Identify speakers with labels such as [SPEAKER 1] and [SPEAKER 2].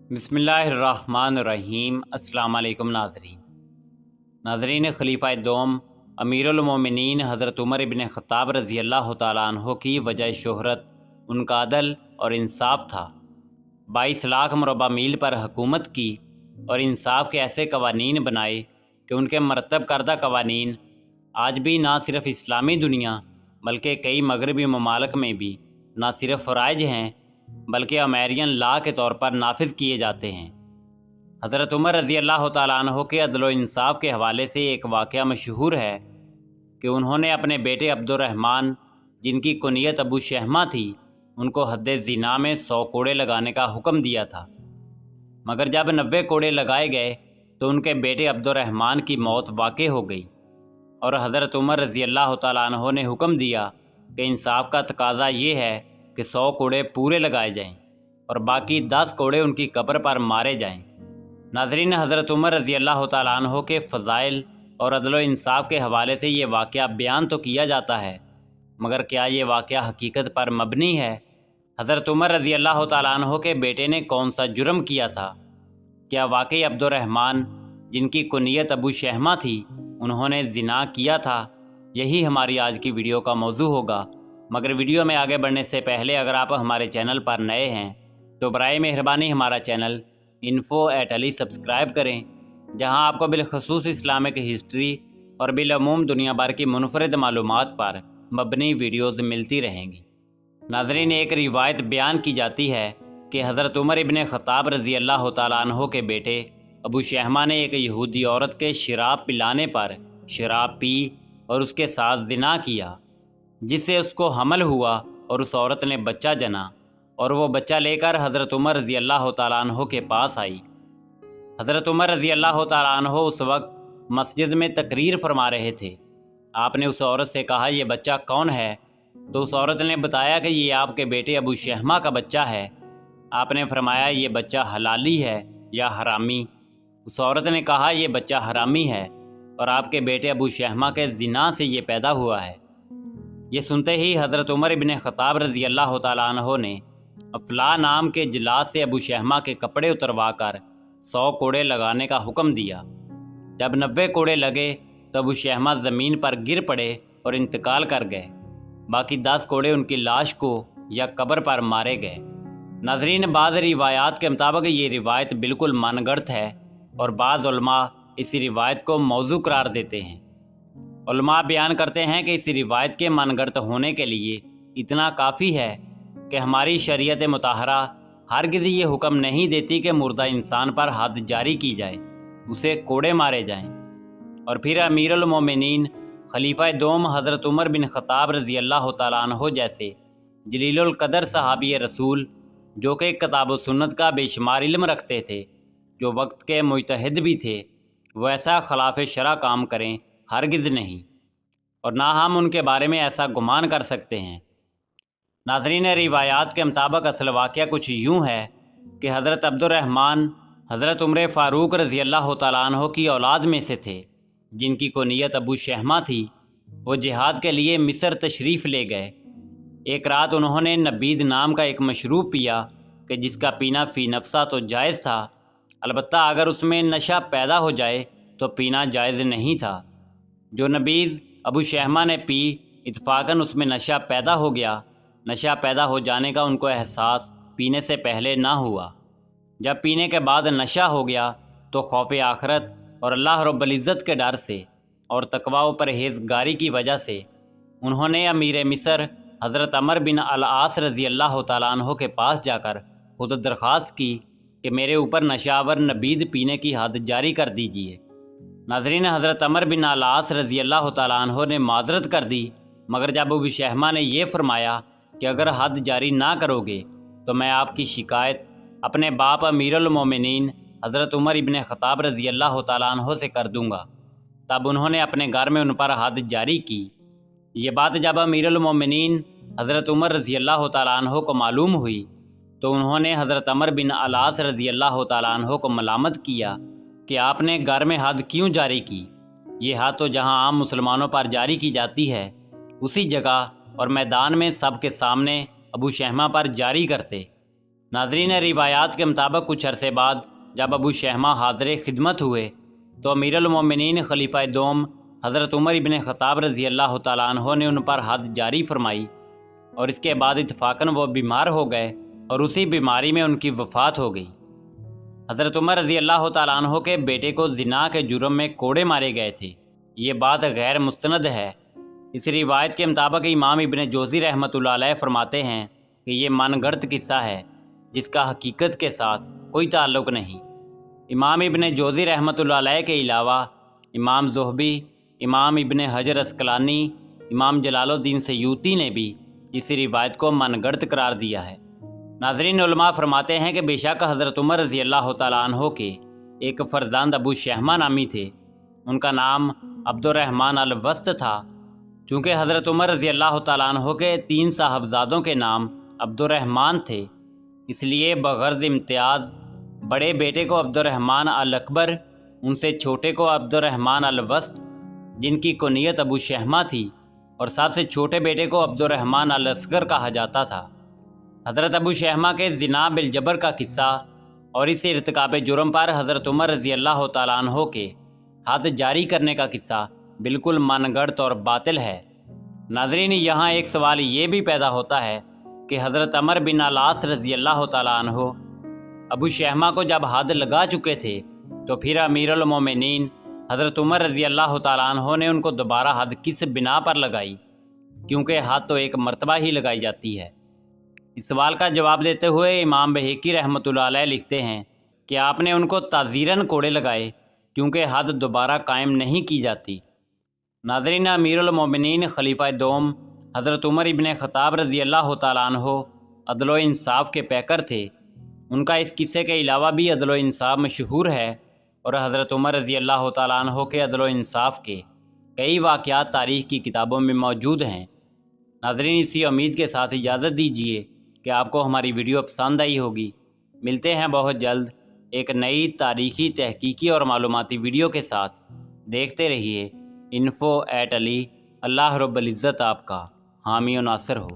[SPEAKER 1] बिस्मिल्लाहिर्रहमानिर्रहीम। अस्सलाम वालेकुम नाज़रीन, खलीफा दोम अमीरुल मोमिनीन हज़रत उमर इब्न ख़त्ताब रज़ी अल्लाह तआला अन्हो की वजह शोहरत उनका अदल और इंसाफ था। 22 लाख मुरबा मील पर हुकूमत की और इंसाफ के ऐसे कवानीन बनाए कि उनके मरतब करदा कवानीन आज भी ना सिर्फ इस्लामी दुनिया बल्कि कई मगरबी ममालिक में भी ना सिर्फ फ़राइज हैं बल्कि अमेरियन लॉ के तौर पर नाफिज किए जाते हैं। हज़रत उमर रज़ी अल्लाह तआला अन्हो के अदल व इंसाफ के हवाले से एक वाक़या मशहूर है कि उन्होंने अपने बेटे अब्दुर्रहमान, जिनकी कुनियत अबू शहमा थी, उनको हद्द ज़िना में 100 कोड़े लगाने का हुक्म दिया था। मगर जब 90 कोड़े लगाए गए तो उनके बेटे अब्दुर्रहमान की मौत वाक़ हो गई और हज़रत उमर रज़ी अल्लाह तआला अन्हो ने हुक्म दिया कि इंसाफ का तकाज़ा ये है कि 100 कोड़े पूरे लगाए जाएं और बाकी 10 कोड़े उनकी कब्र पर मारे जाएं। नाज़रीन, हज़रत उमर रज़ी अल्लाह तआला अन्हो के फ़ज़ाइल और अदल व इंसाफ के हवाले से ये वाक़या बयान तो किया जाता है, मगर क्या ये वाक़या हकीकत पर मबनी है? हज़रत उमर रज़ी अल्लाह तआला अन्हो के बेटे ने कौन सा जुर्म किया था? क्या वाकई अब्दुर्रहमान, जिनकी कुनियत अबू शहमा थी, उन्होंने ज़िना किया था? यही हमारी आज की वीडियो का मौजू होगा। मगर वीडियो में आगे बढ़ने से पहले अगर आप हमारे चैनल पर नए हैं तो बराए मेहरबानी हमारा चैनल info@ali सब्सक्राइब करें, जहां आपको बिलखसूस इस्लामिक हिस्ट्री और बिलअमूम दुनिया भर की मुनफरद मालूमात पर मबनी वीडियोज़ मिलती रहेंगी। नाज़रीन, एक रिवायत बयान की जाती है कि हज़रत उमर इब्न ख़त्ताब रज़ी अल्लाह तआला अन्हो के बेटे अबू शहमा ने एक यहूदी औरत के शराब पिलाने पर शराब पी और उसके साथ ज़िना किया, जिससे उसको हमल हुआ और उस औरत ने बच्चा जना और वो बच्चा लेकर हज़रत उमर रज़ी अल्लाह तआला अन्हो के पास आई। हज़रत उमर रज़ी अल्लाह तआला अन्हो उस वक्त मस्जिद में तकरीर फरमा रहे थे। आपने उस औरत से कहा, ये बच्चा कौन है? तो उस औरत ने बताया कि ये आपके बेटे अबू शहमा का बच्चा है। आपने फरमाया, ये बच्चा हलाली है या हरामी? उस औरत ने कहा, ये बच्चा हरामी है और आपके बेटे अबू शहमा के ज़िना से ये पैदा हुआ है। ये सुनते ही हज़रत उमर इब्न ख़त्ताब रज़ी अल्लाह तआला अन्हो ने अफला नाम के जिलाद से अबू शहमा के कपड़े उतरवा कर 100 कोड़े लगाने का हुक्म दिया। जब 90 कोड़े लगे तो अबू शहमा ज़मीन पर गिर पड़े और इंतकाल कर गए। बाकी 10 कोड़े उनकी लाश को या कब्र पर मारे गए। नाज़रीन, बाज़ रिवायात के मुताबिक ये रिवायत बिल्कुल मनगढ़ंत है और बाज़ उलमा इस रिवायत को मौजू करार देते हैं। उलमा बयान करते हैं कि इस रिवायत के मनगढ़ंत होने के लिए इतना काफ़ी है कि हमारी शरीयत मुताहरा हरगिज़ ये हुक्म नहीं देती कि मुर्दा इंसान पर हद जारी की जाए, उसे कोड़े मारे जाएं। और फिर अमीरुल मोमिनीन खलीफा दोम हज़रत उमर बिन ख़त्ताब रज़ी अल्लाह तआला अन्हो जैसे जलीलुल कदर सहाबी रसूल, जो कि किताब व सुन्नत का बेशुमार इल्म रखते थे, जो वक्त के मुजतहिद भी थे, वैसा खिलाफ शरअ काम करें हरगिज़ नहीं, और ना हम उनके बारे में ऐसा गुमान कर सकते हैं। नाज़रीन, रिवायात के मुताबिक असल वाक़या कुछ यूँ है कि हज़रत अब्दुर्रहमान हज़रत उमर फ़ारूक रज़ी अल्लाह तआला अन्हो की औलाद में से थे, जिनकी कुनियत अबू शहमा थी। वो जिहाद के लिए मिस्र तशरीफ़ ले गए। एक रात उन्होंने नबीद नाम का एक मशरूब पिया कि जिसका पीना फ़ी नफ्सा तो जायज़ था, अलबत्ता अगर उसमें नशा पैदा हो जाए तो पीना जायज़ नहीं था। जो नबीज़ अबू शहमा ने पी, इत्फाकन उसमें नशा पैदा हो गया। नशा पैदा हो जाने का उनको एहसास पीने से पहले ना हुआ। जब पीने के बाद नशा हो गया तो खौफ आखरत और अल्लाह रब्बुल इज़्ज़त के डर से और तकवा व परहेज़गारी की वजह से उन्होंने अमीर मिस्र हज़रत अमर बिन अल-आस रज़ी अल्लाह तआला अन्हो के पास जाकर खुद दरख्वास्त की कि मेरे ऊपर नशावर नबीद पीने की हद जारी कर दीजिए। नाज़रीन, हज़रत अमर बिन अल-आस रज़ी अल्लाह तआला अन्हो ने माज़रत कर दी, मगर जब अबू शहमा ने यह फरमाया कि अगर हद जारी ना करोगे तो मैं आपकी शिकायत अपने बाप अमीरुल मोमिनीन हज़रत उमर इब्न ख़त्ताब रज़ी अल्लाह तआला अन्हो से कर दूँगा, तब उन्होंने अपने घर में उन पर हद जारी की। ये बात जब अमीरुल मोमिनीन हज़रत उमर रज़ी अल्लाह तआला अन्हो को मालूम हुई तो उन्होंने हज़रत अमर बिन अल-आस रज़ी अल्लाह तआला अन्हो को मलामत किया कि आपने घर में हद क्यों जारी की? ये हद तो जहाँ आम मुसलमानों पर जारी की जाती है उसी जगह और मैदान में सब के सामने अबू शहमा पर जारी करते। ناظرین، روایات کے مطابق کچھ عرصے بعد جب ابو شہمہ حاضر خدمت ہوئے تو امیر المومنین خلیفہ دوم حضرت عمر ابن خطاب رضی اللہ تعالیٰ عنہ نے ان پر حد جاری فرمائی، اور اس کے بعد اتفاقاً وہ بیمار ہو گئے اور اسی بیماری میں ان کی وفات ہو گئی۔ حضرت عمر رضی اللہ تعالیٰ عنہ کے بیٹے کو زنا کے جرم میں کوڑے مارے گئے تھے۔ یہ بات غیر مستند ہے۔ اس روایت کے مطابق امام ابن جوزی رحمۃ اللہ علیہ فرماتے ہیں کہ یہ من گھڑت قصہ ہے جس کا حقیقت کے ساتھ کوئی تعلق نہیں۔ امام ابن جوزی رحمۃ اللہ علیہ کے علاوہ امام زہبی، امام ابن حجر عسقلانی، امام جلال الدین سیوطی نے بھی اس روایت کو من گھڑت قرار دیا ہے۔ ناظرین، علماء فرماتے ہیں کہ بے شک حضرت عمر رضی اللہ تعالیٰ عنہ کے ایک فرزند ابو شہمہ نامی تھے۔ ان کا نام عبد الرحمن الوسط تھا۔ چونکہ حضرت عمر رضی اللہ تعالیٰ عنہ کے 3 صاحبزادوں کے نام عبد الرحمن تھے، اس لیے بغرض امتیاز بڑے بیٹے کو عبد الرحمن الاکبر، ان سے چھوٹے کو عبد الرحمن الوسط جن کی کنیت ابو شہمہ تھی، اور سب سے چھوٹے بیٹے کو عبد الرحمن الاصغر کہا جاتا تھا۔ حضرت ابو شہمہ کے زنا بالجبر کا قصہ اور اس ارتکاب جرم پر حضرت عمر رضی اللہ تعالیٰ عنہ کے حد جاری کرنے کا قصہ بالکل من گھڑت اور باطل ہے۔ ناظرین، یہاں ایک سوال یہ بھی پیدا ہوتا ہے کہ حضرت عمر بن العاص رضی اللہ تعالیٰ عنہ ابو شہمہ کو جب حد لگا چکے تھے تو پھر امیر المومنین حضرت عمر رضی اللہ تعالیٰ عنہ نے ان کو دوبارہ حد کس بنا پر لگائی؟ کیونکہ حد تو ایک مرتبہ ہی لگائی جاتی ہے۔ اس سوال کا جواب دیتے ہوئے امام بہقی رحمۃ اللہ علیہ لکھتے ہیں کہ آپ نے ان کو تعزیراً کوڑے لگائے کیونکہ حد دوبارہ قائم نہیں کی جاتی۔ ناظرین، امیر المومنین خلیفہ دوم حضرت عمر ابن خطاب رضی اللہ تعالیٰ عنہ عدل و انصاف کے پیکر تھے۔ ان کا اس قصے کے علاوہ بھی عدل و انصاف مشہور ہے، اور حضرت عمر رضی اللہ تعالیٰ عنہ کے عدل و انصاف کے کئی واقعات تاریخ کی کتابوں میں موجود ہیں۔ ناظرین، اسی امید کے ساتھ اجازت دیجیے کہ آپ کو ہماری ویڈیو پسند آئی ہوگی۔ ملتے ہیں بہت جلد ایک نئی تاریخی، تحقیقی اور معلوماتی ویڈیو کے ساتھ۔ دیکھتے رہیے info@ali۔ اللہ رب العزت آپ کا حامی و ناصر ہو۔